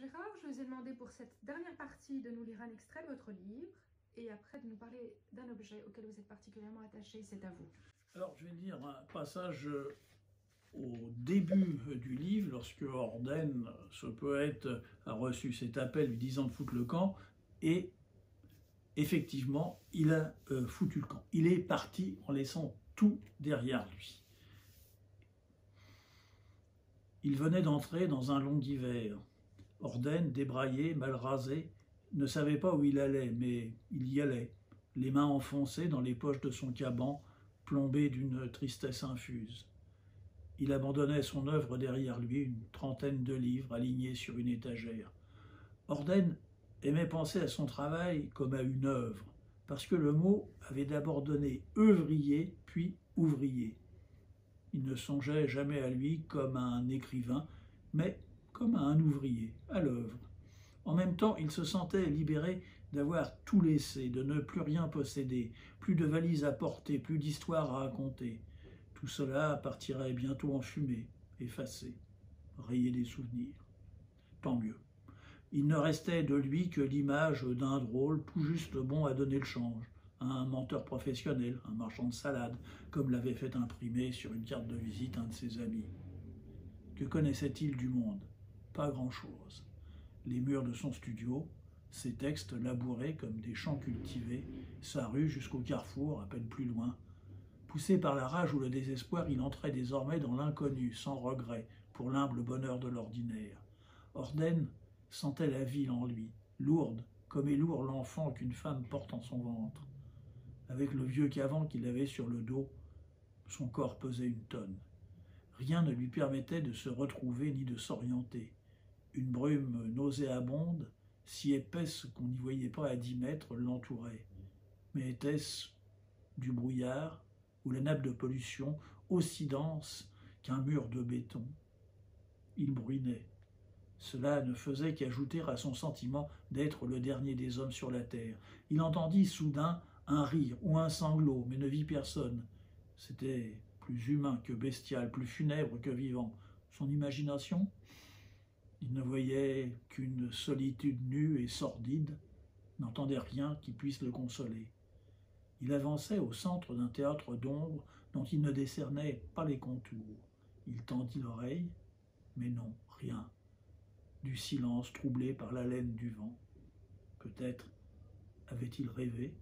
Gérard, je vous ai demandé pour cette dernière partie de nous lire un extrait de votre livre et après de nous parler d'un objet auquel vous êtes particulièrement attaché. C'est à vous. Alors, je vais lire un passage au début du livre, lorsque Orden, ce poète, a reçu cet appel lui disant de foutre le camp, et effectivement, il a foutu le camp. Il est parti en laissant tout derrière lui. Il venait d'entrer dans un long hiver. Orden, débraillé, mal rasé, ne savait pas où il allait, mais il y allait, les mains enfoncées dans les poches de son caban, plombé d'une tristesse infuse. Il abandonnait son œuvre derrière lui, une trentaine de livres alignés sur une étagère. Orden aimait penser à son travail comme à une œuvre, parce que le mot avait d'abord donné œuvrier, puis ouvrier. Il ne songeait jamais à lui comme à un écrivain, mais comme à un ouvrier, à l'œuvre. En même temps, il se sentait libéré d'avoir tout laissé, de ne plus rien posséder, plus de valises à porter, plus d'histoires à raconter. Tout cela partirait bientôt en fumée, effacé, rayé des souvenirs. Tant mieux. Il ne restait de lui que l'image d'un drôle tout juste bon à donner le change, un menteur professionnel, un marchand de salade, comme l'avait fait imprimer sur une carte de visite un de ses amis. Que connaissait-il du monde? Pas grand-chose. Les murs de son studio, ses textes labourés comme des champs cultivés, sa rue jusqu'au carrefour, à peine plus loin. Poussé par la rage ou le désespoir, il entrait désormais dans l'inconnu, sans regret, pour l'humble bonheur de l'ordinaire. Orden sentait la ville en lui, lourde, comme est lourd l'enfant qu'une femme porte en son ventre. Avec le vieux cavan qu'il avait sur le dos, son corps pesait une tonne. Rien ne lui permettait de se retrouver ni de s'orienter. Une brume nauséabonde, si épaisse qu'on n'y voyait pas à 10 mètres, l'entourait. Mais était-ce du brouillard ou la nappe de pollution aussi dense qu'un mur de béton? Il bruinait. Cela ne faisait qu'ajouter à son sentiment d'être le dernier des hommes sur la terre. Il entendit soudain un rire ou un sanglot, mais ne vit personne. C'était plus humain que bestial, plus funèbre que vivant. Son imagination? Il ne voyait qu'une solitude nue et sordide, n'entendait rien qui puisse le consoler. Il avançait au centre d'un théâtre d'ombre dont il ne décernait pas les contours. Il tendit l'oreille, mais non, rien. Du silence troublé par l'haleine du vent. Peut-être avait-il rêvé,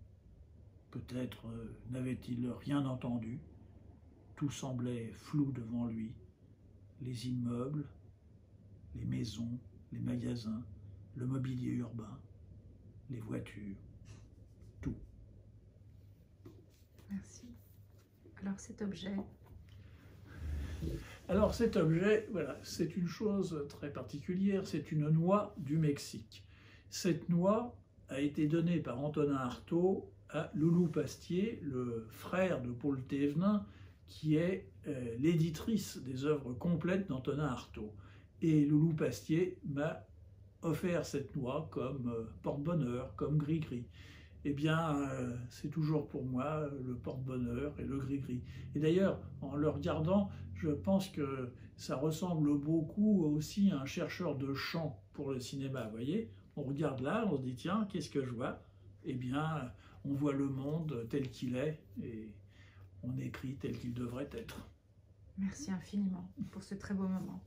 peut-être n'avait-il rien entendu. Tout semblait flou devant lui. Les immeubles, les maisons, les magasins, le mobilier urbain, les voitures, tout. Merci. Alors cet objet? Alors cet objet, voilà, c'est une chose très particulière, c'est une noix du Mexique. Cette noix a été donnée par Antonin Artaud à Loulou Pastier, le frère de Paul Thévenin, qui est l'éditrice des œuvres complètes d'Antonin Artaud. Et Loulou Pastier m'a offert cette noix comme porte-bonheur, comme gris-gris. Eh bien, c'est toujours pour moi le porte-bonheur et le gris-gris. Et d'ailleurs, en le regardant, je pense que ça ressemble beaucoup aussi à un chercheur de chant pour le cinéma. Vous voyez, on regarde là, on se dit, tiens, qu'est-ce que je vois? Eh bien, on voit le monde tel qu'il est et on écrit tel qu'il devrait être. Merci infiniment pour ce très beau moment.